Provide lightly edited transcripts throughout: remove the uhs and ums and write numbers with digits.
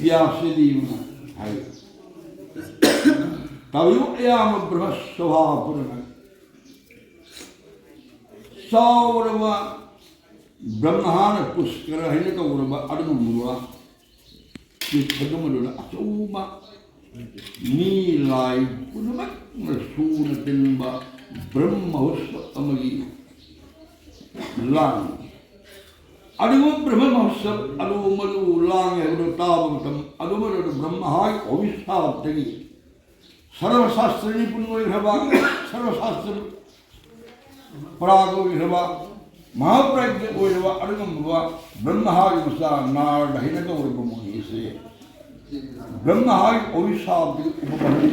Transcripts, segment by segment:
Vyasadi Tayu Ayam Brahmasava Purana Saurava Brahmana Puskara Hinaka Urava Adamura Chitagamura Asuma Ni Lai Purama Suna Timba Brahmahus Amagi Lang Adu Brahma Mahasabha, Adu Malu Lang, Adu Tavam, Adu Malu Brahma, Ovisha, Tegi. Sarva Sastri Punoi Hava, Sarva Sastri Prago Hava, Mahapragya Oiva, Adamava, Brahma Musa, Nard, Hinaka Urbamu, say. Brahma Ovisha,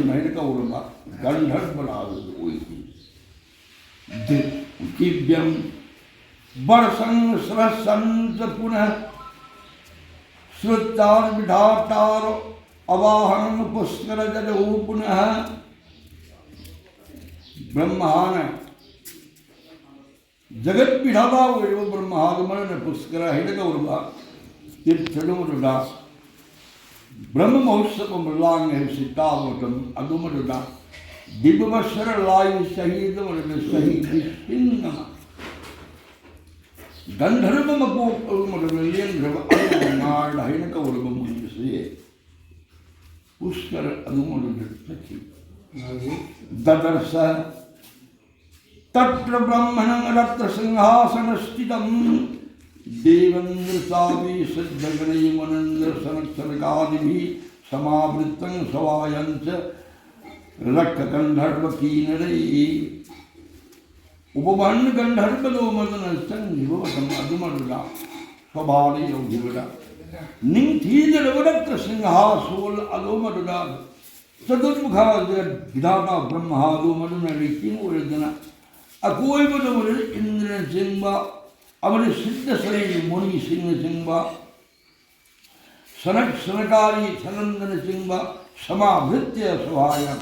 Hinaka Urba, Gandhar Balazu, keep them. Barsang Srasan Puna Srutar Vidhatar Avahan Puskara Jadupuna Brahmana Jagat Vidhava Brahmana Puskara Hidagurva Tirthadumuda Brahma Mahasabha Lang Sitavatam Adumaduda Dibavashara Lai Shahidam Shahid Singama Gandharva Mapu Grava Adamar, Hinaka Urbamu, Puskar Adumadu, Dadarsa Tatra Brahmanam Ratta Singhasana Stitam Devandra Savi Siddhagani Manandra Sanaksaragadivi Samavritang Savayancha Rakka Gandharva Kinari Upavan Gandharvalo Madana Sanjivatam Adumadula Swabhari Yogivada Ninthi the Ravadatra Singha Soul Adomadula Sadurmukha Vidhata Brahma Adumaduna Rikin Uredana Akoivada Indra Singha Avani Siddha Sari Muni Singha Singha Sanak Sanakari Sanandana Singha Sama Vritya Svayam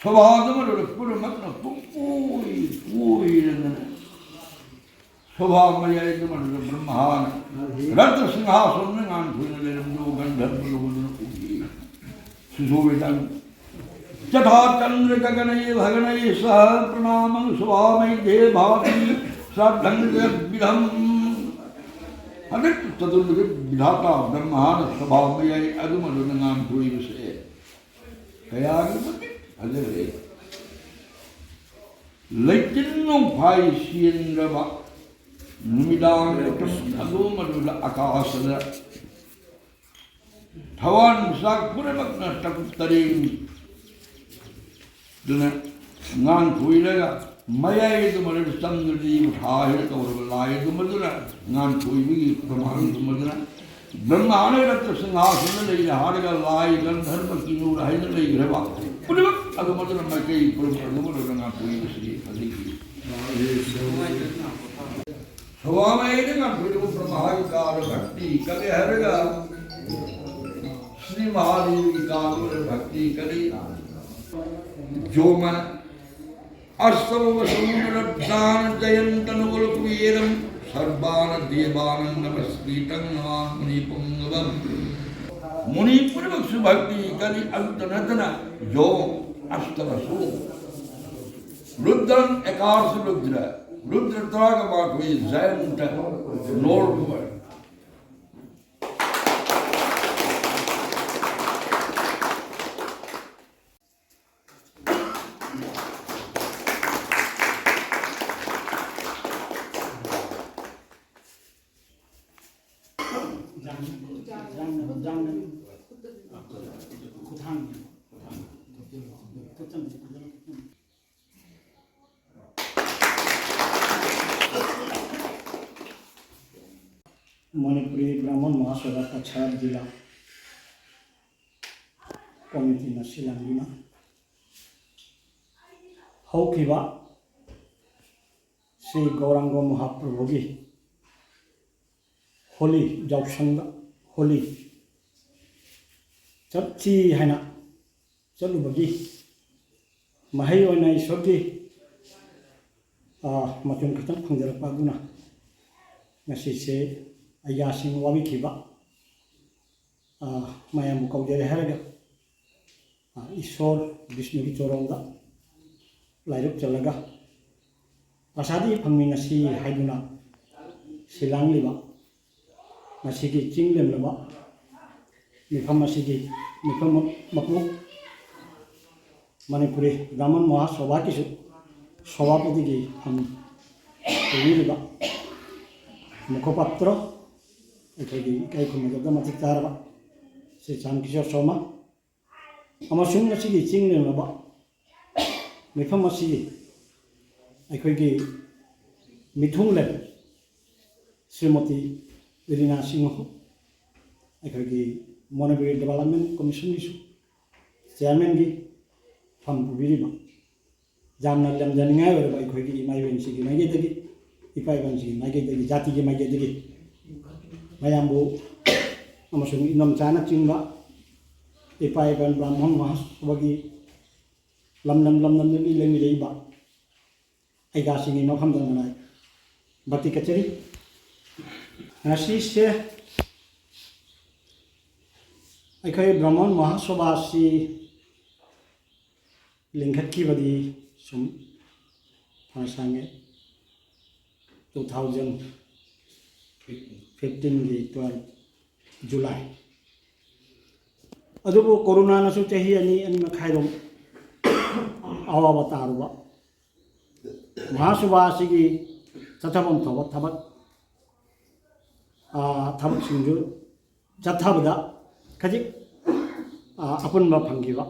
Swabhadamadu Purumatna Pui Swabhamaya Brahmana Rata Singha Sonangan Punalam Gandharva Susovitan Chatha Chandra Gaganay Bhaganay Sah Pranamam Swamay De Bhavati Sadhanga Bidham Hadat Tadurga Bidhata Brahmana Swabhamaya Adumadunangam Pui Kaya Leitin no Pai Sien Rava Numidang Adumadula Akasana Tawan Sak Puramakna Takutarin Duna Nan Puilaga Maya Dumadra Sandri Hahir or Lai Dumadura Nan Pui Brahman Dumadura Brahmana Rata Singhasana Haraga Lai Gandharva Kinu Haidala Grava Put Other mother of my cave, put a number of them up to you. So I made a video from a high car of Bhakti, Kali Haraga, Srimari, Kalu, Bhakti, Kali, Joma, Assam, Sumana, Dan, Jayantanul, Kuyeram, Sarbana, Devana, Namaskitan, Munipum. Manipuri Brahman Kali Antanatana, Jo, Astavasu. Rudran Ekars Rudra. Rudra Tragama with Zayanta, Norwood. Manipuri Brahman Mahasabha Cachar Jila Committee na Silangina Haukiba Sri Gaurango Mahaprabhugi Holi Yaoshang Holi Chatchi Haina chatlubagi mahai oina isorgi matun khatan phangjarapa guna ngasi se ayasing wabi khiba mayam kaujare haraga Ishor Vishnu ki choronga lairuk chalaga pasadi phangmi ngasi haiduna silang liba ngasi ki chinglem laba mifam asigi mifam mapu Manipuri Brahman Mahasabha ki Sabhapati ki ham liba mukhopatra ekhagi kai khumada matik taraba se Chankishore Soma amasung asigi chinglem laba mifam asigi ekhagi mithunglen Srimati Irina Singh ekhagi Manipuri Development Commission ki chairman ki fam pubiriba jamna lam janingai ora bai khoi ki mai wen sigi mai ge dagi ipai ban sigi mai ge dagi jati ge mai ge dagi mayambu amasung inam chana chingba ipai ban Brahman Mahasabha ki lam ni lengi reiba aiga singi mafam dan manai bati kachari ngasi se aikai Brahman Mahasabha si lingkhat ki badi sum phasange 2015 ki 12 July adubu corona na su chahi ani makhairom awa taruba Mahasabha sigi chathabam thabak thabak singju chathabada khajik apunba phangiba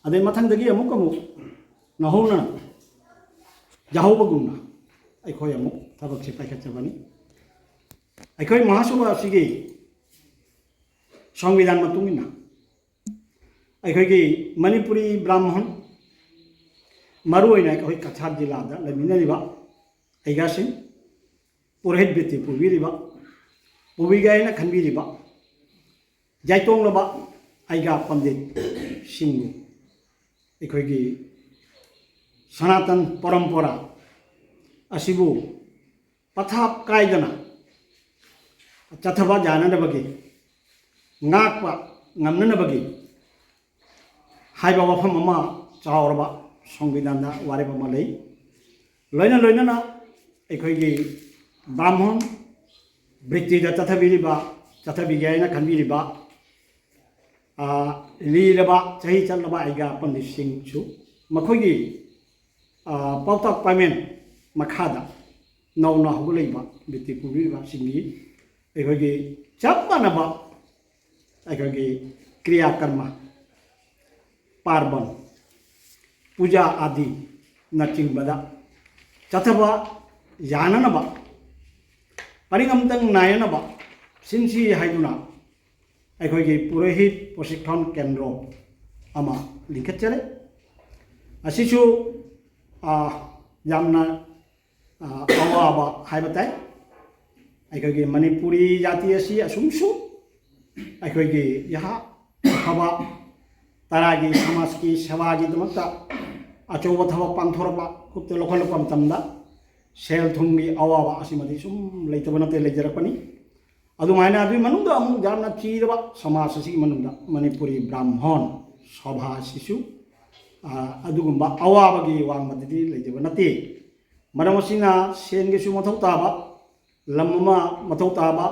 adai mathangdagi amuk nahona jahobagumna aikhoi amuk thabak se paikhatchabani aikhoi Mahasabha asigi Samvidhan matungina aikhoi ki Manipuri Brahman maruina aikhoi Kachar jila da laminariba aigasin purhit biti pubiriba pubigaina khanbiriba jaitong laba aiga pandit singhu ekhoi sanatan parampara asibu pathap kaidana chathaba janana bagi ngakpa ngamnana bagi haiba wafam ama chawraba Samvidhan da wariba malai loina na ekhoi Brahman britti da chathabigayana khanbiriba liraba chahi chalaba aiga pandit singh chu makhoigi pautak payment makhada nauna hoguleiba biti pubiriba singi ekhoi chappanaba ekhoi kriya karma parban puja adi nachingbada chathaba yananaba paringamtang nayanaba sinsi haiduna aikhoi purohit proshikhan kendro ama linkhatchare asisu yamna awaba haibatai aikhoi Manipuri jati asi asumsu aikhoi yaha khaba taragi samas ki sawagi damakta achoba thawak pangthokhre kutte lokhalapam tamda sel thungi awaba asimadi sum leitabana te lejarakani adumaina adu manungda amu jamna chiraba samas si manungda Manipuri Brahman Sabha sisu adugumba awabagi wangmadidi leijabanate maramasina sengi su mathau taba lamma mathau taba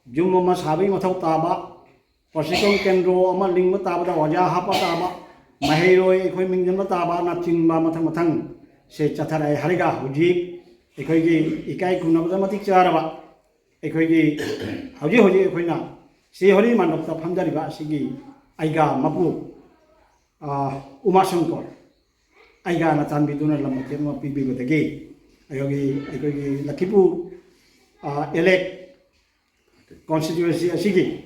jumma sabai mathau taba Proshikhan kendro ama lingma taba da waja hapa taba mahairoi ekhoi mingjanba taba na chingba mathang se chatharai hariga huji ekhoi ikai kunabda matik charaba ekhoi hoji ekhoina se hori mandapta phamjariba sigi aiga mapu umashankar aiga na chanbiduna lamate ma pibibadagi ekhoi Lakhipur elect constituency asigi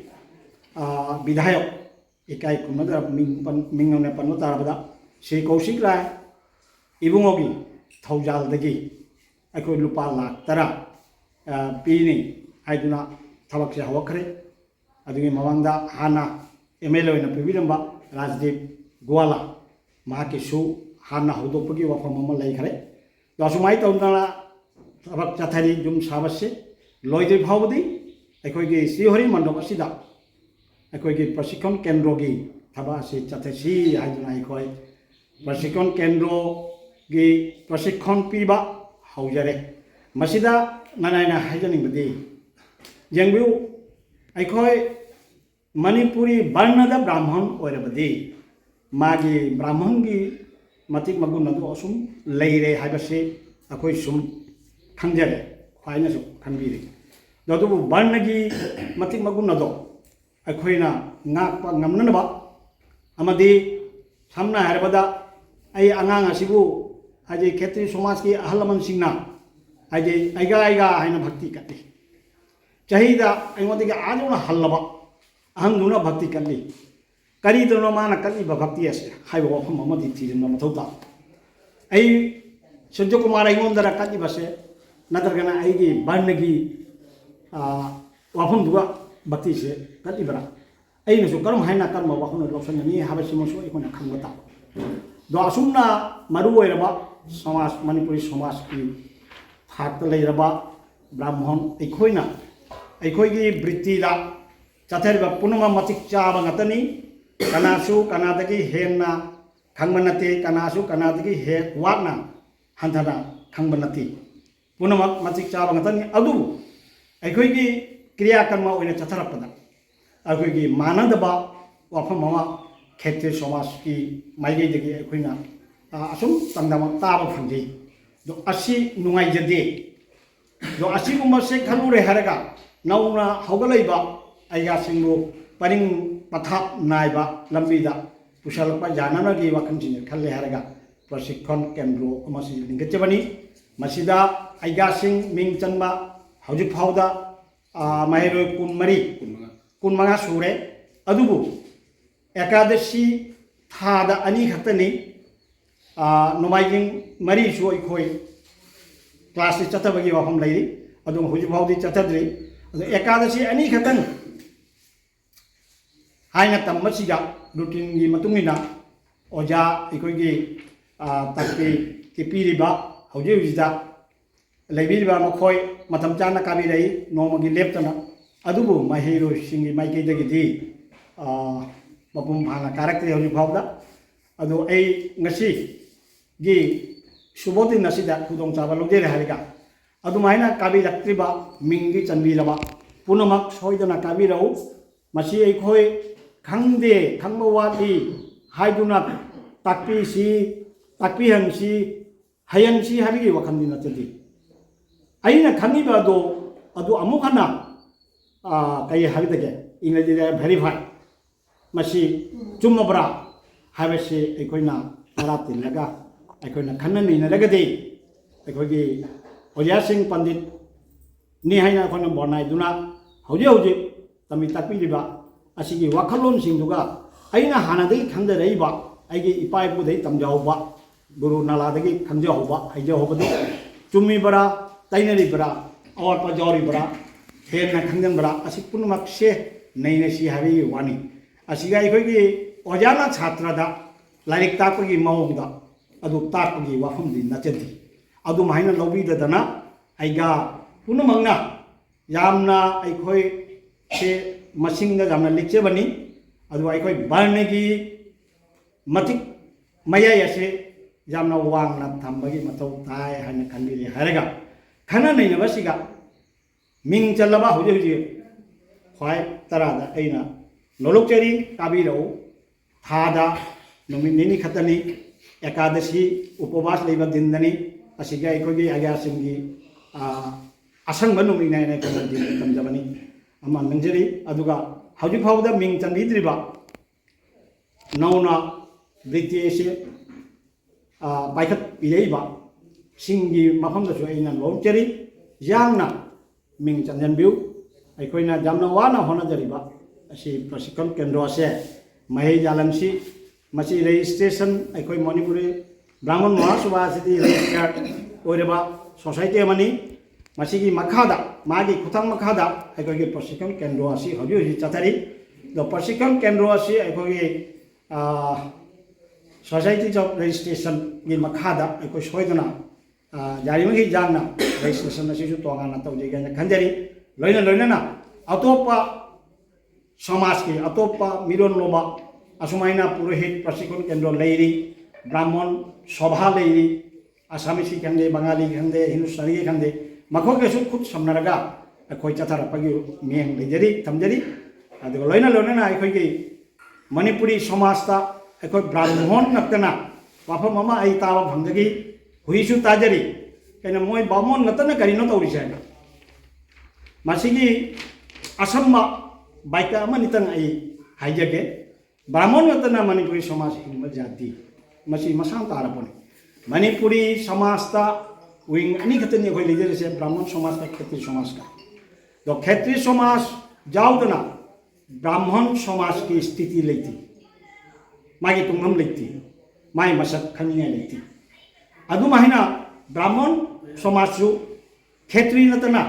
Bidhayak ikai kunada mingone panu tarabada se Kaushik Rai ibungogi thaujaldagi aikhoi lupa lakh tara pini haiduna thabak se hawakre adugi mawangda hana MLA oina pibiramba Rajdev Gwala mahaki su hana hodopagi wafam ama laikhare dasumai tawdana thabak chathari jum sabase loide phawdi aikhoi si hori mandop asida ꯑꯩꯈꯣꯏꯒꯤ ꯄ꯭ꯔꯁꯤꯛꯈꯣꯟ ꯀꯦꯟꯗ꯭ꯔꯣꯒꯤ ꯊꯕꯛ ꯑꯁꯤ ꯆꯠꯊꯁꯤ ꯍꯥꯏꯗꯨꯅ ꯑꯩꯈꯣꯏ ꯄ꯭ꯔꯁꯤꯛꯈꯣꯟ ꯀꯦꯟꯗ꯭ꯔꯣꯒꯤ ꯄ꯭ꯔꯁꯤꯛꯈꯣꯟ ꯄꯤꯕ ꯍꯧꯖꯔꯦ ꯃꯁꯤꯗ ꯅꯥꯏꯅ ꯍꯥꯏꯖꯅꯤꯡꯕꯗꯤ ꯌꯦꯡꯕꯤꯌꯨ ꯑꯩꯈꯣꯏ ꯃꯅꯤꯄꯨꯔꯤ ꯕꯔꯅꯗ ꯕ꯭ꯔꯥꯍ꯭ꯃꯟ ꯑꯣꯏꯔꯕꯗꯤ मागी ब्राह्मण की मतिक मगुन अदु असुम लेरे हाइबसे अखोई सुम खंजरे ख्वाइनसु खंबीरी ददुबु वर्ण की मतिक मगुन अदो अखोइना ngakpa ngamnनबा अमदि सामना हारबदा आई अंगांग असिबु हाजे खेती समाज की अहलमन सिंगना हाजे आइगा हाइना भक्ति कति चाहिदा अइमोदिगे आजुना हल्लबा अहंगुना भक्ति कल्ली करी तो माना कली भक्ति ऐसे हाई वफम थी मौता आई सूर्य कुमार अगोंदर कली बसे नत्रगना वर्ण की वफम भक्ति से कलीबरा अनु कर्म है कर्म वफम लौसनी है खंगता दो असुमना मरुब समाज मणिपुरी समाज की थाक ब्राह्मण अखोई वृत्तिदा चथरब पुनम मतिक चाब ngतनी कनासु कनादगी हेन्ना खंगबनते कनासु कनादगी हे वाटना हंथना खंगबनती पुनमक मतिक चाब ngतनी अदु अखोई क्रियाकर्म ओइना चथरपदा अखोई मानदबा वफम अमा खेती समाज की माइगेदगी अखोइना असुम तंगदम ताब फंजी दो असि नुंगाइजदे दो असि गुमसे खलुरे हरगा नौना हौगलैबा आइगा सिंगु परिंग पथाप नाइबा लंबीदा पुशलप जाननगी वखनसिन खल्ले हरगा प्रशिक्षण केंद्र अमसि लिंगचबनी मसिदा आइगासिंग मिंग चनबा हौजिक फाउदा माहिरो कुनमगा सुरे अदुबु एकादशी थादा अनि खतनी नोमाइजिंग मरी सु अखोई क्लास चतबगी वफम लैरी अदु हौजिक फाउदी चतद्री एकादशी अनि खतन हाइना तम्मसिगा रूटीन की मतुंगिना ओजा अखोई ताकि की पीरिबा हौजे हुजिदा लेबिरिबा मखोई मतम चाना काबिरई नोमगी लेप्तना अदुबु माहिरो सिंगी माइकेदगिदी मपुम भाना कारक्तरी हौजिक फाउदा अदु ए ngasi gi subodin nasida khudong chaba logdere hariga adumaina kabilaktriba mingi chanbilaba punamak soidana kabirau masi अखोई खंगदे खंग वाली हाइदुना ताकपी सी ताकपी हंसी हयंसी हाबिगी वखंदी नचदी अइना खंगीबा दो अदु अमुखना कई हाबिदगे इंग्रजी वेरीफाई मसी चुम्मबरा हाबसे अखोइना तराति लगा अखोइना खन्ननी नरगदे अखोगी ओजासिंग पंडित नि हाइना अखोना बोनाइदुना हौजे हौजे तमी ताकपीलिबा असिगी वाखलोन सिंगदुगा अइना हानादगी खंगदरैबा अइगी इपाइपुदै तमजाउबा गुरु नालादगी खंगजाउबा हाइजाउबदु चुम्मीबरा तैनरीबरा अवरपा जाउरीबरा हेन्ना खंगदनबरा असि पुनमक्से नैनसी हाबी वानी असिगा अखोगी ओजाना छात्रदा लाइक ताकपगी मौंगदा अदु ताकपगी वाफमदि नचदी अदु माइना लौबीदना अइगा पुनमंगना यामना अखोई से मसिंग जामना लिखचबनी अदु अखोई वर्ण की मतिक मयाय असे जामना वांगना थंबगी मथौ ताय हाइन खंबिले हरगा खना नैनबसिगा मिंग चलबा हुजे हुजे ख्वाइ तरादा अइना नोलुकचरी काबिरौ थादा नुमिन निनी खतनी एकादशी उपवास लेबा दिनदनी असिगा अखोगी आगासिंगी असंग नुमिनायने कमदि तमजबनी अमा नंजरी अदुगा हौजिक फाउदा मिंग चंबीद्रिबा नौना ब्रिटिश पाइखत पिरेबा सिंगी मफमदसु अइना लौचरी यांगना मिंग चंजनबिउ अखोइना जामना वाना होनजरिबा असि प्रशिक्षण केंद्र असे महे जालंसी मसी रजिस्ट्रेशन अखोई मणिपुरी ब्राह्मण महासभा सिटी रजिस्टर्ड ओइरबा सोसाइटी मनी मसीगी मखादा मागी खुथांग मखादा अखोई प्रशिक्षण केंद्र असी हौजी हौजी चथरी द प्रशिक्षण केंद्र असी अखोई सोसाइटी ऑफ रजिस्ट्रेशन की मखादा अखोई सोइदना जारिमगी जांगना रजिस्ट्रेशन असी तोगाना तौजेगना खंजरी लोइना लोइना अतोपा समाज की अतोप मिरोन लोबा असुमाइना पुरोहित प्रशिक्षण केंद्र लेरी ब्राह्मण सभा लेरी आसामीसी खंदे बंगाली खंदे हिंदुस्तानी खंदे मखो के खुद समनरगा अखोई चथारपगी मियंग लेजरी थमजरी अदुग लोइना लोइना अखोई की मणिपुरी समाजता अखोई ब्राह्मण नक्तना वाफम अमा आई तावा भंगगी हुईसु ताजरी कहीं मोई बामोन नतना करीनो तौरिसे मासिगी असम बाइक नितंग आई हाइजगे ब्राह्मण नतना मणिपुरी समाज हिंब जाति मसी मसां तारपने मणिपुरी समाजता विंग अनी खतनी अखोई लेजरसे ब्राह्मण समाज का क्षेत्रीय समाज का तो क्षेत्रीय समाज जाऊदना ब्राह्मण समाज की स्थिति लेती मागी तुंगम लेती माई मसक खनिया लेती अदुमाहिना ब्राह्मण समाज क्षेत्रीय नतना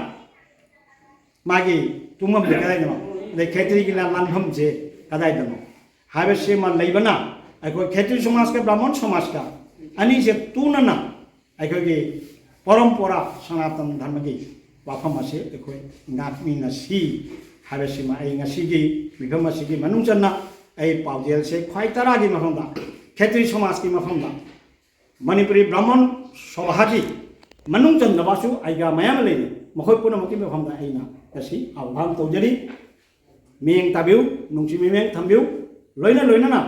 मागी तुंगम लेकदाइनो ले क्षेत्रीय की लानभम से कदाइदनो हाबेसे मा लेबना अखोई क्षेत्रीय समाज का ब्राह्मण समाज का अनी से तुनना अखोई परंपरा सनातन धर्म की वाफम से अखोई नाकमीनसी हाबेसिमा आई ngasiगी मिफम असिगी मनुंग चन्ना आई पाउजेल से ख्वाई तरागी मफमदा क्षेत्रीय समाज की मफमदा मणिपुरी ब्राह्मण सभा की मनुंग चन्नबासु आइगा मयाम लेनी मखोई पुनमकी मफमदा आइना गसी आह्वान तौजरी मियंग ताबिउ नुंगसी मियंग थंबिउ लोइना लोइना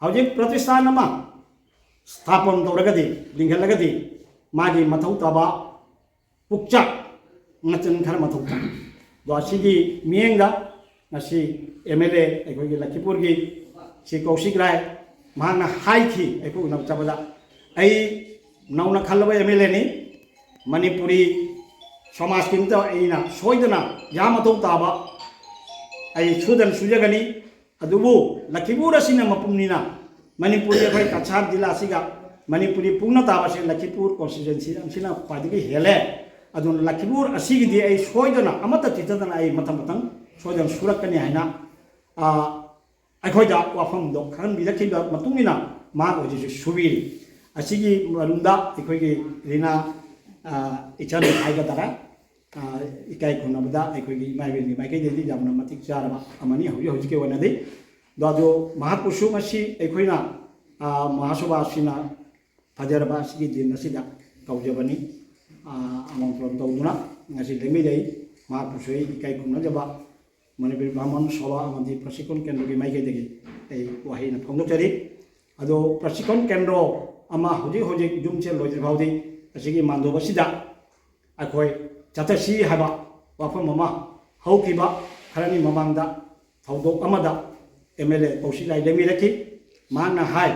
हौजिक प्रतिष्ठान अमा स्थापन तौरगदी लिंगलगदी मागी मथौ तबा पुक्चा ngachन खर मथौ ता दो असिगी मियंगदा ngasi MLA अखोई लखीपुर की सी कौशिक राय मांगना हाई की अखोई नव चबदा आई नौना खल्लबा MLA नि मणिपुरी समाज की तो अना सोदना या मथौ ताबा आई सुदन सुजगनी अदुबु लखीपुर असिना मपुमनिना मणिपुरी अखोई कछार जिला सिगा मणिपुरी पुंगना ताबासे लखीपुर कॉन्स्टिट्यूएंसी अमसिना पादिगी हेले अदुन लखीपुर असिगिदी आई सोदना अमता तितदना आई मथम मतंग सोदन सुरकनी हाइना अखोइदा वाफम दो खन बिदखिबा मतुंगिना मा ओजिसु सुबिरी असिगी मरुंदा अखोइगी रिना इचन हाइगा दरा इकाई खुनबदा अखोइगी माइबेनि माइकेदेदि जामना मतिक चारबा अमनी हौजि हौजिके वनदि दो महापुरुषु मसी अखोइना महासभा सिना फजरबा सिगी दिन सिदा कौजबनी अमंप्रम तौदुना ngasi लेमिदै महापुरुषु इकाई खुनजबा मणिपुरी ब्राह्मण सभा अमदि प्रशिक्षण केंद्र की माइकेदगी आई वहाइना फोंदोचरी अदो प्रशिक्षण केंद्र अमा हौजि हौजि जुमसे लोइद्रिफाउदि असिगी मानदोबसिदा अखोई चतसी हाबा वाफम अमा हौखिबा खरनी ममांगदा थौदोक अमदा MLA कौशिलाई लेमिरखि मांगना हाय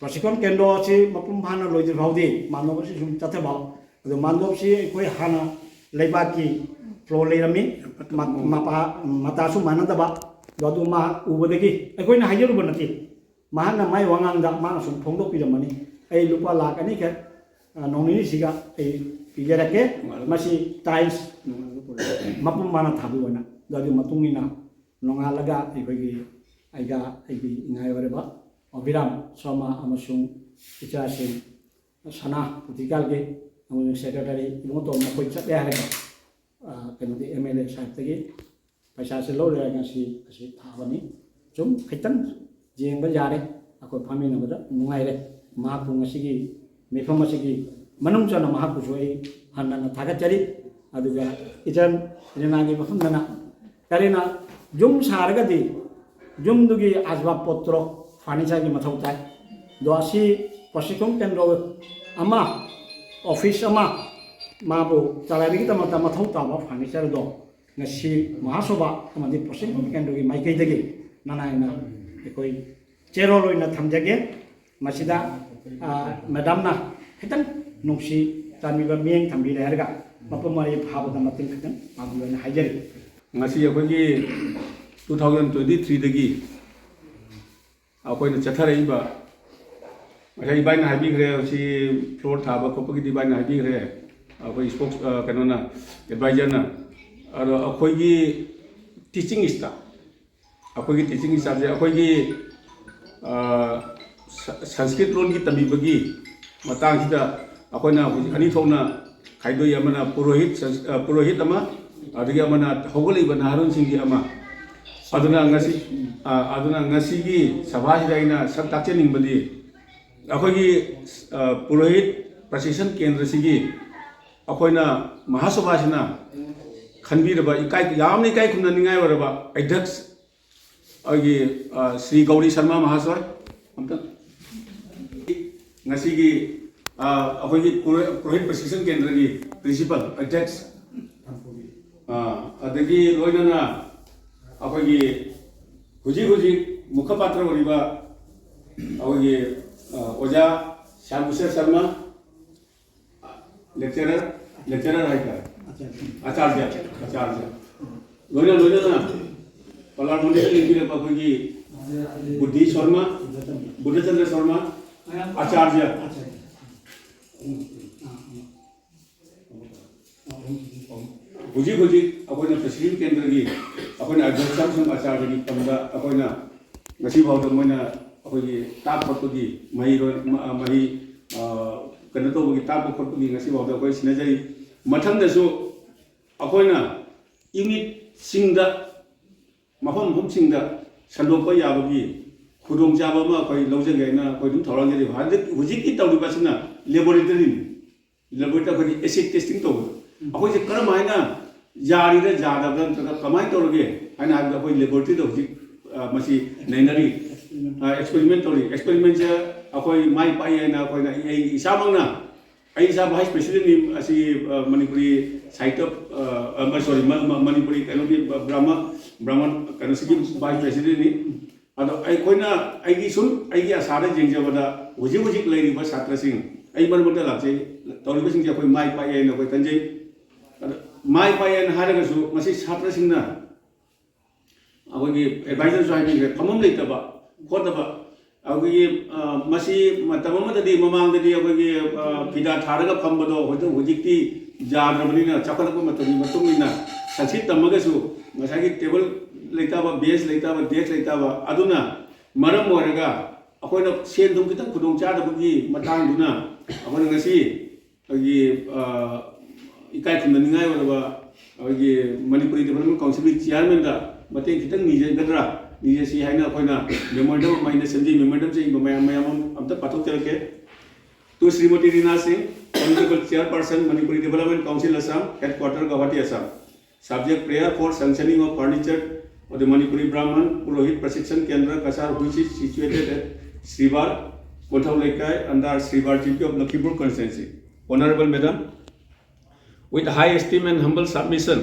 प्रशिक्षण केंद्र से मपुम फाना लोइद्रिफाउदि मानदोबसि जुम चथबाव अदो मानदोबसि अखोई हाना लेबाकी फ्लो लेरमी मतासु मानदबा दो मा उबदगी अखोइना हाइजरुब नति माना माइ वांगांदा माना सुम फोंदोपिरमनी आई लुपा लाकनी के नौनिनी सिगा आई पिजरके मसी टाइल्स मपुम माना थाबुवना दो मतुंगिना नोंगालगा अखोइगी आइगा आइगी इंगायवरेबा अभिराम शर्मा अमसुंग इचासिंग सना पुतिकाल के सेक्रेटरी इमोतो मखोइ चले हारेगा कनोदी MLA साइबतगी पैसा से लौरेगासी असी थाबनी जुम खितन जेंबा यारे अखोइ फामिनबदा नुंगाइरे महापु ngasiगी मिफम असिगी मनुंग चना महापु सोई हन्ना थागचरी अदुगा इचन रिनागी मफमदना करेना जुम सारगदी जुमदुगी आजबाब पत्रो फार्निचर मथौ ताई दो असी प्रशिक्षण केंद्र अमा ऑफिस अमा माबो चलाइबगी तमता मथौ ताबा फार्निचर दो ngasi महासभा अमदि प्रशिक्षण केंद्र की माइकैदगी नानायना एकोई चेरो लोइना थमजगे मसिदा मैडम ना खितन नुंसी तामिबा मियंग थंबिरे हरगा मपमari फाबदा मतिंग खितन माबुलना हाइजरी ngasi akhoi 2023 dagi akhoi na chatharaiba ngai bai na habi gre si floor thaba kopagi di bai na habi gre akhoi spokes kanona advisor na aro akhoi gi teaching staff akhoi gi teaching staff je akhoi gi sanskrit lon gi tamibagi matang sida akhoi na ani thona khaidoi amana purohit ama adagi amana hogolei ba naharun singgi ama aduna ngasi gi sabha ji daina sak tak chening badi akhoi purohit precision kendra sigi akoina mahasabha sina khanbi raba ikai yamni kai khunna ningai waraba adhyaks agi Sri Gauri Sharma Mahasabha amta ngasi gi akhoi purohit precision kendra gi principal adhyaks adagi loinana akhoi huji mukhapatra wariba akhoi oja Shyamsher Sharma lecturer hai ka acharya loina na palar mundi lingire akhoi Buddhi Sharma Buddhachandra Sharma acharya huji akoina president kendra gi akoina adhyaksham sum acharya gi tamda akoina ngasi bawda moina akogi tap khotgi mahi kana to gi tap khotgi ngasi bawda akoi sinajai mathang da su akoina unit singda mafam singda sandokpa yabagi khudong jaba ma akoi lojeng na akoi dum thorang gi hadik huji ki tawdi basna laboratory khodi acid testing to akoi je karam haina jari da jada dan kamai torge haina akoi laboratory do huji masi nainari experiment je akoi mai pai na akoi na isamangna isa vice president ni asi Manipuri site of Manipuri kanodi Brahman kanasiki vice president ni ado ai koina ai gi sun ai gi asara jengjabada huji lairi ba satra sing ai ban ban lakse tori ba sing je akoi mai pai na akoi tanjai mai pai na haraga su masi satra sing na akoi advisor so ai bi phamam leitaba khotaba agogi masi matamamadi mamangdadi agogi pida tharaga phambado hodo hojikti jadrabanina chakalakpa matami matungina sansit tamagasu masagi table leitaba base leitaba desk leitaba aduna maram moraga akoina sen dum kita khudong chada bugi matang duna akona ngasi agi ikai khumna ningai wala agi Manipuri Development Council chairman da mateng kitang nije gadra nije si haina akoina memorandum maina sanji memorandum se mayam amta pathok terke to Srimati Rina Singh honorable chairperson Manipuri Development Council Assam headquarter Guwahati Assam subject prayer for sanctioning of furniture of the Manipuri Brahman Purohit Prashikshan Kendra Cachar which is situated at Sribar Cachar under Sribar GP of Lakhimpur constituency. Honorable Madam, with high esteem and humble submission,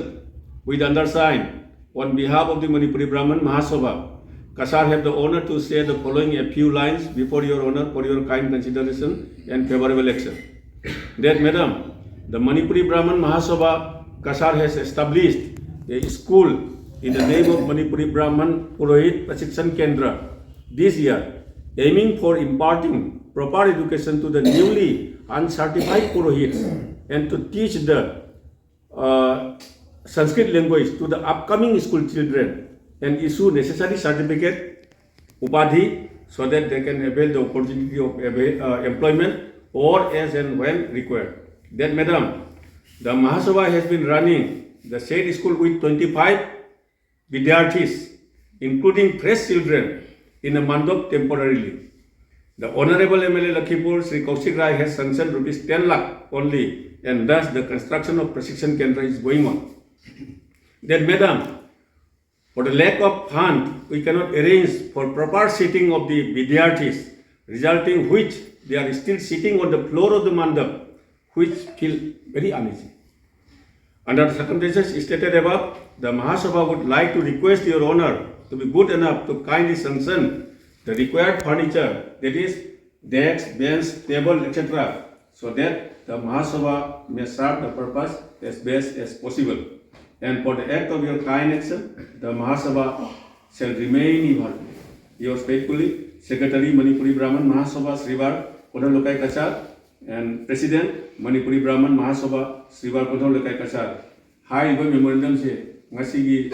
with undersigned, on behalf of the Manipuri Brahman Mahasabha, Cachar have the honor to say the following a few lines before your honor for your kind consideration and favorable action. That, Madam, the Manipuri Brahman Mahasabha, Cachar has established a school in the name of Manipuri Brahman Purohit Prashikshan Kendra this year, aiming for imparting proper education to the newly uncertified Purohits and to teach the Sanskrit language to the upcoming school children and issue necessary certificate, upadhi, so that they can avail the opportunity of employment or as and when required. That, Madam, the Mahasabha has been running the said school with 25 Vidyarthis, including fresh children, in a month of temporarily. The Honorable MLA Lakhimpur, Sri Kaushik Rai, has sanctioned rupees 10 lakh only, and thus the construction of Prashikshan Kendra is going on. Then, Madam, for the lack of fund, we cannot arrange for proper seating of the Vidyarthis, resulting which they are still sitting on the floor of the mandap, which feel very uneasy. Under the circumstances stated above, the Mahasabha would like to request your honor to be good enough to kindly sanction the required furniture, that is, desks, bench, table, etc., so that the Mahasabha may serve the purpose as best as possible. And for the act of your kind action, the Mahasabha shall remain ever. Yours faithfully, Secretary Manipuri Brahman Mahasabha Sribar Cachar, and President Manipuri Brahman Mahasabha Sribar Cachar. High memorandum se ngasigi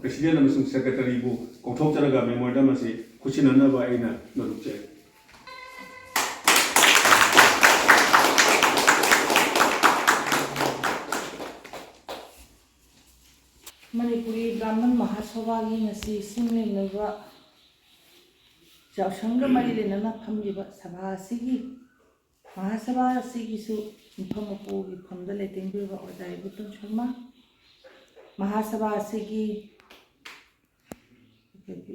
President amasung Secretary bu kauthok charaga memorandum ase khusinana ba aina norukche. Manipuri Brahman Mahasabha ngasi singling leba Yaoshang Holi na phamliba sabha asigi Mahasabha asigi su mifam gi phamda leting bi ba odai butun sharma Mahasabha asigi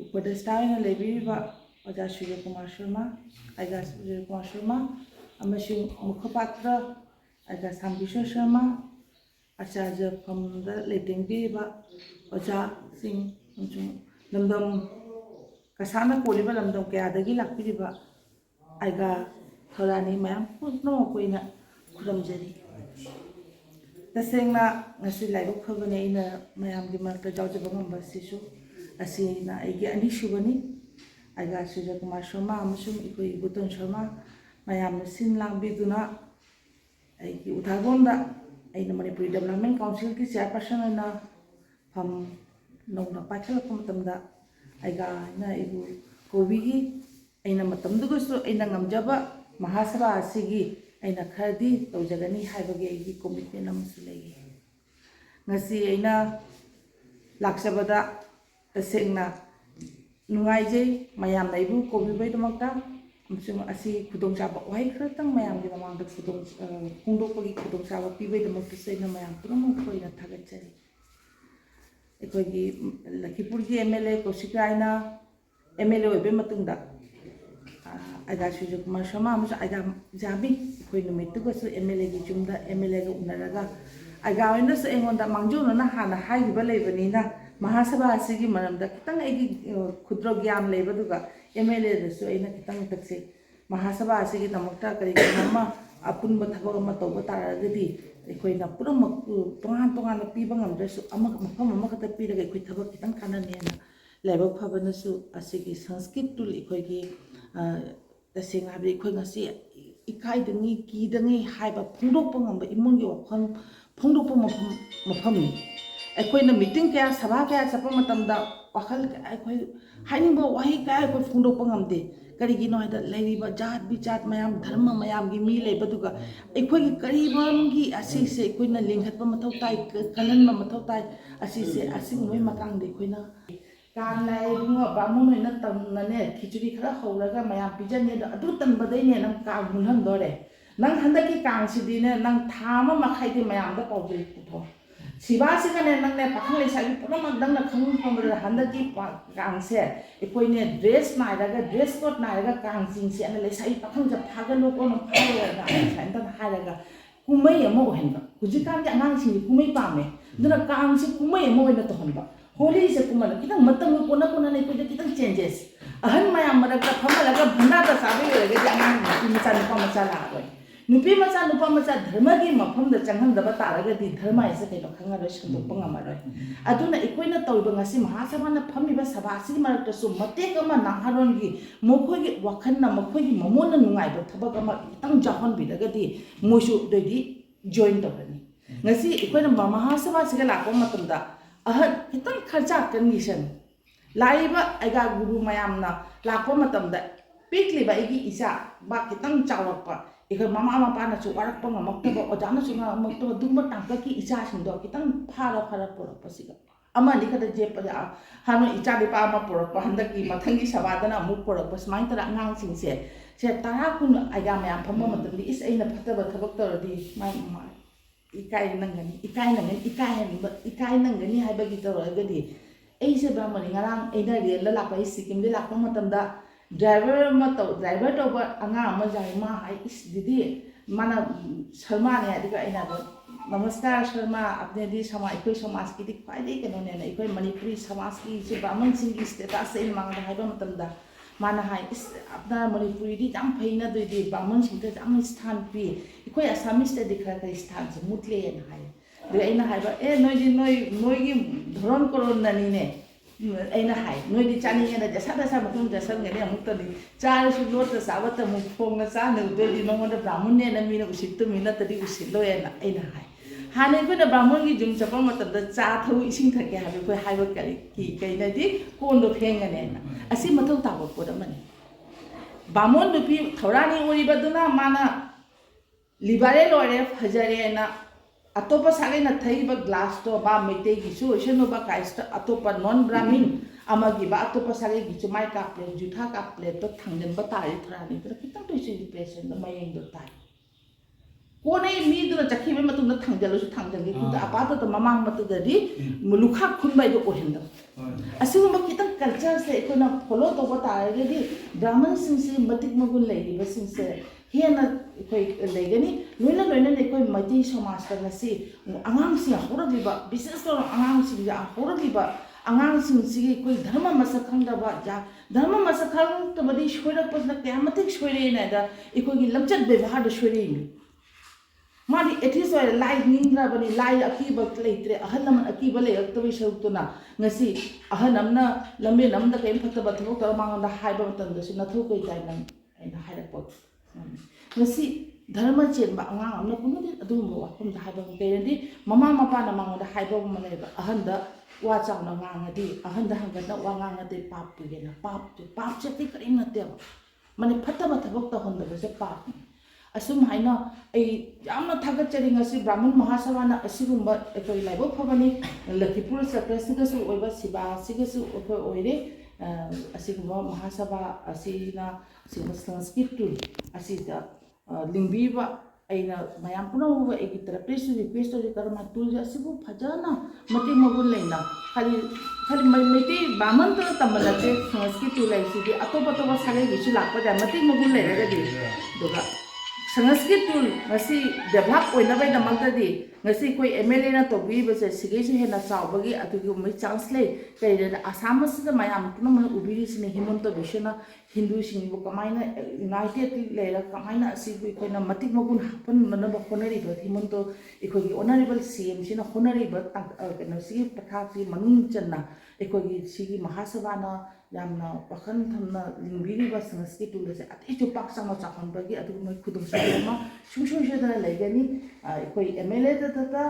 upadesta na lebi ba oja Sribar Sharma aiga Sribar Sharma amasing mukhapatra aiga Sambishwa Sharma Acharya phamda leting bi ba oja sing lamdam kasana koliba lamdam kayadagi lakpiriba aiga thorani mayam no koina khudamjari tasengna ngasi laibok phabane ina mayam gi marta jawjaba ngamba sisu asina aigi ani shubani aiga Sribar Sharma amasum ikoi Buton Sharma mayam na sin langbiduna aigi uthabonda aina Manipuri Development Council ki chairperson na pham nongna pathal matamda aiga na ibu kobigi aina matamdugo su aina ngamjaba Mahasabha asigi aina khadi tawjagani haibagi aigi commitment amsu legi ngasi aina laksabada tasengna nungaije mayam na ibu kobibai damakta amsung asi khudong chaba wai khratang mayam gi damang da khudong khungdokpagi khudong chaba pibai damakta saina mayam puram khoina thagachari ekogi Lakipurgi MLA Koshikaina MLA oibe matungda aiga Sribar Sharma amusa aiga jabi koi numitu ko su MLA gi chumda MLA ga unaraga aiga oina su engonda mangjono na hana haiba leibani na Mahasabha asigi maramda kitang aigi khudro gyan leibaduga MLA da su aina kitang takse Mahasabha asigi namakta kari nama apunba thabak ama tawba taragadi ekoina puram tongan na piba ngamdrasu mafam ama khata piraga ekoi thabak kitang kananena laibok phabana su asigi sanskrit tul ekoigi tasenga habi ekoi ngasi ikai dangi ki dangi haiba phungdokpa ngamba imungi wakham phungdokpa mafam ni ekoina meeting kaya sabha kaya chapa matamda wakhal ekoi hainingba wahi kaya ekoi phungdokpa ngamde karigino haida leiriba jat bichat mayam dharma mayam gi mi leibaduga ekoi karibamgi asise ekoina linghatpa mathau tai kalanma mathau tai asise asingmoi matangde ekoina kan lai bunga bamun ina tamnane khichuri khara holaga mayam pijane adu tanbadaine nang ka gunham dore nang handaki kang sidine nang thama makhai di mayam da pawde putho Sibasi kan nang ne pakhang le sabi puram magdang na khang pamra handaki kang se ekoine dress na daga dress code na daga kang sing se ana le sabi pakhang ja phaga loko no phalo na san tan halaga kumai amo henba hujikan ja nang sing kumai pame duna kang se kumai amo ina to honba Holi se kumana kitang matang kona ne ko kitang changes ahan mayam maraga phamalaga bhanda ta sabi le ga nang ni macha la roi nupi macha nupa macha dharma gi mafam da changham da bataraga di dharma isa keno khanga ro shindok pangama roi aduna ekoina tawba ngasi Mahasabha na phamiba sabha si marakta su mate kama nangharon gi mokhoi gi wakhan na mokhoi gi mamona nungai ba thabak ama itang jahon bi daga di moishu dedi join tawani ngasi ekoina Mahasabha siga lakko matamda ahan kitang kharcha condition laiba aiga guru mayam na lakko matamda pikli ba igi isa ba kitang chawrakpa ikoi mama mapa na chu warakpa ngamakta ojana chu ngamakta dumba tangka ki isa sindo kitang phara porakpa siga ama ni kada je pa hanu icha de pa ama porakpa handaki mathangi sabadana amu porakpa smain tara ngang singse se tara kun aiga mayam phamma matamdi is aina phataba thabak toradi mai ikai nangani haibagi toragadi aise brahmani ngarang aina rel la lakpa sikim de lakpa matamda driver to ba anga ama jai ma hai is didi mana Sharma ne adiga aina ba namaskar Sharma apne di sama ekoi samas ki dik pai de keno ne ekoi Manipuri samas ki se brahman sing ki status se mang da haiba matamda mana hai is apna Manipuri di jam phaina doi di brahman sing te jam sthan pi ekoi Assamese te dikhra ka sthan se mutle en hai de aina haiba noi gi dharon koron nani ne aina hai noi di chani ne da sa matung da san ngene amuk ta di char su lot ta sabata mu phong na sa ne de di no da brahman ne na mi na usit tu mi na ta di usit lo ena aina hai hane ko da brahman gi jum chapa matam da cha thau ising thake ha ko hai ba kali ki kai na di kon do phenga ne na asi mathau ta ba ko da mani brahman du pi thorani ori ba duna mana libare lore phajare na अतोप सागैना थैबा glass तो बा मेटे गिसु ओइसनो बा काइस्ट अतोप non ब्राह्मण अमागी बा अतोप सागै गिसु माइ का प्लेट जुथा का प्लेट तो थांगन बा तारि थरानि तो खितंग तो इसे रिप्लेसन द मयंग दो ताइ कोने मी दो चखि बे मतुंग थांगलसु थांगलगे कुदा अपात तो ममांग मतु ददि मुलुखा खुनबाय दो ओहिंद असिगुम खितंग कल्चर से इकोना फॉलो तो बता तारगेदि ब्राह्मण सिंसे मतिक मगुन लेदिबा सिंसे हेना कोई लेगनी लोइना लोइना ने कोई मति समाज का नसी अंगांग सिंह होरगिबा विशेष तो अंगांग सिंह या होरगिबा अंगांग सिंह सिगी कोई धर्म मसक खंगदबा या धर्म मसक खंग तो बदी छोइरक पसना क्यामतिक छोइरे ना दा इकोगी लमचत व्यवहार द छोइरे मी मादी एथिस वाय लाई निंद्रा बनी लाई अकीबा लेत्रे अहन नमन अकीबा लेरक्तबे सरुतुना ngasi अहन नमना लम्बे नमदा केम फतबा थबो तर मांगदा हाइबा मतन दसि नथु कै जाय नम एना हाइरपो ngasi dharma chenba angang amna kunudi adum wakum da haiba kendi mama mapa na mangoda haiba maneba ahanda wa chawna ngangadi ahanda hangada wa ngangade pap pugena pap chati karina te mane phataba thabok ta honda se pap asum haina ai yamna thagat chari ngasi brahman mahasabha na asigumba ekoi laibo phabani lakhipur sakrasiga su oiba siba siga su oire asigumba mahasabha asina sanskrit tu asida लिंबीबा ऐना मयाम पुनः एक तरफ request हो करना tool जैसे वो फजाना मते मगुन लेना खाली खाली मेटे बामन तो तमलते संस्कृत टूल ऐसी अतोप अतोप सारे विषय लाप जाए मते मगुन लेना दे दोगा Sanskrit tool ngasi develop oina bai damak di ngasi koi MLA na to bi ba se sige se hena saubagi atugi mai chance le kai da Assam se da mayam puno man ubiri sine himonto bishana hindu sing bu kamaina united le ra kamaina si bu koi na matik magun hapan man ba honari ba himonto ikoi honorable CM sina honari ba kana si patha si manung channa ikoi si mahasabha na yamna pakhan thamna lingbiri ba sanskrit tu se ati chu pak sang cha khon bagi atu mai khudum sa ma shum da legani ikoi MLA da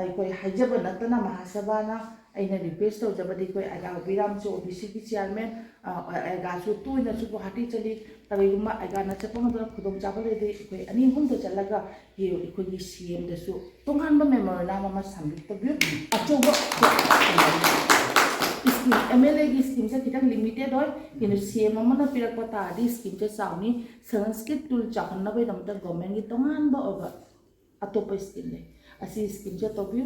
ikoi hajaba natana mahasabha na aina request to jabadi koi aga biram so OBC ki chairman aga su tu na su hati chali tariguma aga na chapang da khudum cha bale de koi ani hum to chalaga hi ikoi gi CM da su tongan ba memor na ma sambit to bi achoba MLA की scheme से कितना limited और किन्हें CM अमना पिरक पता आदि scheme से साउनी Sanskrit tool चाहन ना भाई दमता गवर्नमेंट की तमाम बा और अतोप स्कीम ले असी स्कीम से तो भी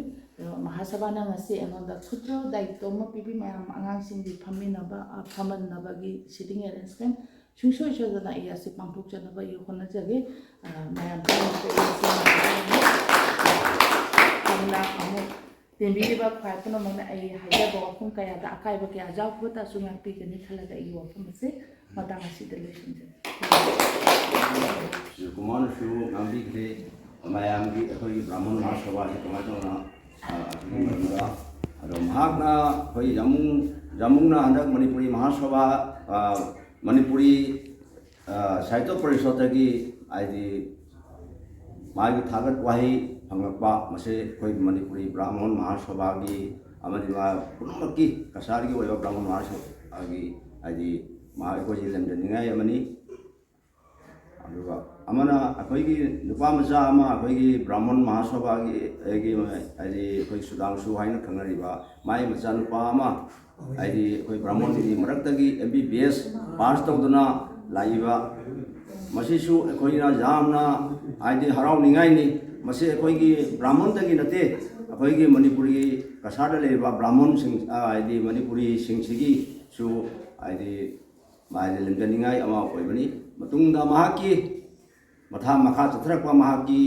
महासभा ना ngasi एनोंदा खुद दायित्व में पिपी मैम अंगांग सिंधी फमी नबा फमन नबा की सिटिंग अरेंजमेंट शुशो शो जना ये से पांगथोक नबा यो होना जगे मैम तेंबीबा खायपन मन आई हाइजा बखम कया दा अकाइबा कया जाव बता सुंगा पी के निखला दा ई वखम से मतांग असि दलेशन जे कुमार शु नामबी के मायाम की अखोई ब्राह्मण महासभा के कमाजोना अरो महागना होई जामुंगना हंदक मणिपुरी महासभा मणिपुरी साहित्य परिषद की आईदी मागी थागत वाही फंगलपा मसे कोई मणिपुरी ब्राह्मण महासभा की पुनमक की कसार की ब्राह्मण महासभा की आदि अखोई लमजनिंगाई अमनी अमना अखोई की नुपा मचा अमा अखोई की ब्राह्मण महासभा की आदि अखोई सुदांशु हाइन खंगरिबा माई मचा नुपा अमा आदि अखोई ब्राह्मण की मरक्तगी MBBS पास तौदना लाइबा मसीसु अखोईना जामना आदि हराउनिंगाइनी मसे अखोईगी ब्राह्मण तगी नते अखोईगी मणिपुरी कसार लेबा ब्राह्मण सिंह आदि मणिपुरी सिंहसिगी सु आदि माइले लंगनिंगाई अमा ओइबनी मतुंगदा महाकी मथा मखा चथरकवा महाकी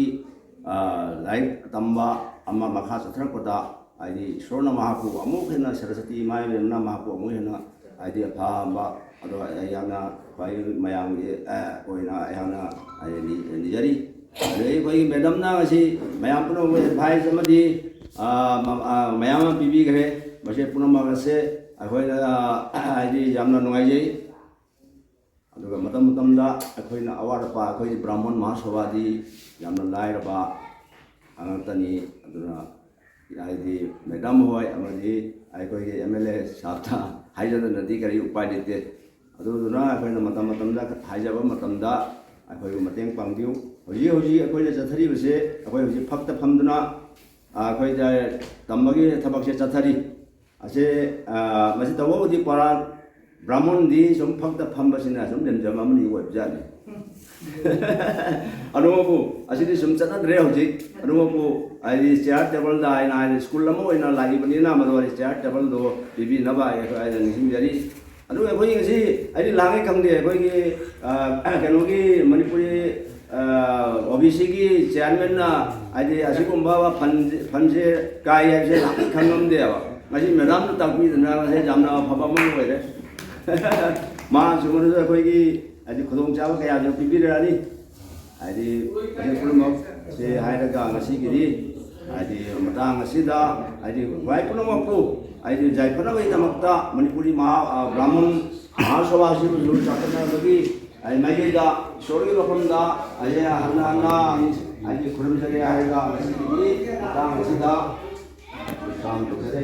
लाइक तंबा अमा मखा चथरकदा आदि ईश्वरना महाकु अमुक हेना सरस्वती माइलेना महाकु अमुक हेना आदि अफाबा अदो याना पाइ मयांग ओइना याना आदि निजरी अरे कोई मैडम ना ऐसी मयाम पुनः एडवाइस अमदी मयाम पीबी करे बसे पुनः मगसे अखोइना आदि यामना नुंगाइजे अदुगा मतम मतमदा अखोइना अवारपा अखोइ ब्राह्मण महासभादी यामना लाइरबा अंगतनी अदुना आदि मैडम होय अमदी अखोइ MLA साथा हाइजन नदी करी उपाय देते अदुना अखोइना मतम मतमदा हाइजबा मतमदा अखोइ मतेंग पांगदिउ होजी होजी अखोइ जथरी बसे अखोइ होजी फक्त फमदना ꯑꯩꯈꯣꯏꯗ ꯇꯝꯕꯒꯤ ꯊꯕꯛꯁꯦ ꯆꯠꯊꯔꯤ ꯑꯁꯤ ꯃꯁꯤ ꯇꯧꯕꯕꯨꯗꯤ ꯄꯔꯥ ꯕ꯭ꯔꯥꯍꯃꯟꯗꯤ ꯁꯨꯝ ꯐꯛꯇ ꯐꯝꯕꯁꯤꯅ ꯁꯨꯝ ꯂꯦꯝꯖꯕ ꯑꯃꯅꯤ ꯑꯣꯏꯕꯖꯥꯠꯅꯤ ꯑꯗꯨꯕꯨ ꯑꯁꯤꯗꯤ ꯁꯨꯝ ꯆꯠꯅꯗ꯭ꯔꯦ ꯍꯧꯖꯤꯛ ꯑꯗꯨꯕꯨ ꯍꯥꯏꯗꯤ ꯆꯤꯌꯥꯔ ꯇꯦꯕꯜꯗ ꯑꯩꯅ ꯍꯥꯏꯗꯤ ꯁ꯭ꯀꯨꯜ ꯑꯃ ꯑꯣꯏꯅ ꯂꯥꯛꯏꯕꯅꯤꯅ ꯃꯗꯨ ꯆꯤꯌꯥꯔ ꯇꯦꯕꯜꯗꯣ ꯄꯤꯕꯤꯅꯕ ꯑꯩꯅ ꯅꯤꯡꯁꯤꯡꯖꯔꯤ ꯑꯗꯨꯒ ꯑꯩꯈꯣꯏꯒꯤ ꯉꯁꯤ ꯑꯩꯗꯤ ꯂꯥꯡꯉꯦ ꯈꯪꯗꯦ ꯑꯩꯈꯣꯏꯒꯤ ꯀꯩꯅꯣꯒꯤ ꯃꯅꯤꯄꯨꯔꯤ OBCꯒꯤ ꯆꯤꯌꯥꯔꯃꯦꯟꯅ ꯍꯥꯏꯗꯤ ꯑꯁꯤꯒꯨꯝꯕ ꯐꯟꯁꯦ ꯀꯥꯏ ꯍꯥꯏꯕꯁꯦ ꯂꯥꯡꯉꯦ ꯈꯪꯉꯝꯗꯦꯕ ꯉꯁꯤ ꯃꯦꯗꯥꯝꯅ ꯇꯥꯛꯄꯤꯗꯅ ꯉꯁꯤ ꯌꯥꯝꯅ ꯑꯐꯕ ꯑꯃ ꯑꯣꯏꯔꯦ ꯃꯥꯁꯨ ꯃꯗꯨꯗ ꯑꯩꯈꯣꯏꯒꯤ ꯍꯥꯏꯗꯤ ꯈꯨꯗꯣꯡꯆꯥꯕ ꯀꯌꯥꯁꯨ ꯄꯤꯕꯤꯔꯛꯑꯅꯤ ꯍꯥꯏꯗꯤ ꯃꯁꯤ ꯄꯨꯝꯅꯃꯛꯁꯦ ꯍꯥꯏꯔꯒ ꯉꯁꯤꯒꯤꯗꯤ ꯍꯥꯏꯗꯤ ꯃꯇꯥꯡ ꯑꯁꯤꯗ ꯍꯥꯏꯗꯤ ꯈ꯭ꯋꯥꯏ ꯄꯨꯝꯅꯃꯛꯄꯨ ꯍꯥꯏꯗꯤ ꯌꯥꯏꯐꯅꯕꯒꯤꯗꯃꯛꯇ ꯃꯅꯤꯄꯨꯔꯤ ꯕ꯭ꯔꯥꯍꯃꯟ ꯃꯍꯥꯁꯚꯥ ꯑꯁꯤꯕꯨꯁꯨ ꯆꯥꯎꯈꯠꯅꯕꯒꯤ ꯃꯥꯏꯀꯩꯗ ꯏꯁꯣꯔꯒꯤ ꯃꯐꯝꯗ ꯍꯟꯅ ꯍꯥꯏꯗꯤ ꯈꯨꯔꯨꯝꯖꯒꯦ ꯍꯥꯏꯔꯒ ꯉꯁꯤꯒꯤ ꯃꯇꯥꯡ ꯑꯁꯤꯗ ꯄ꯭ꯔꯣꯒ꯭ꯔꯥꯝ ꯇꯧꯖꯔꯦ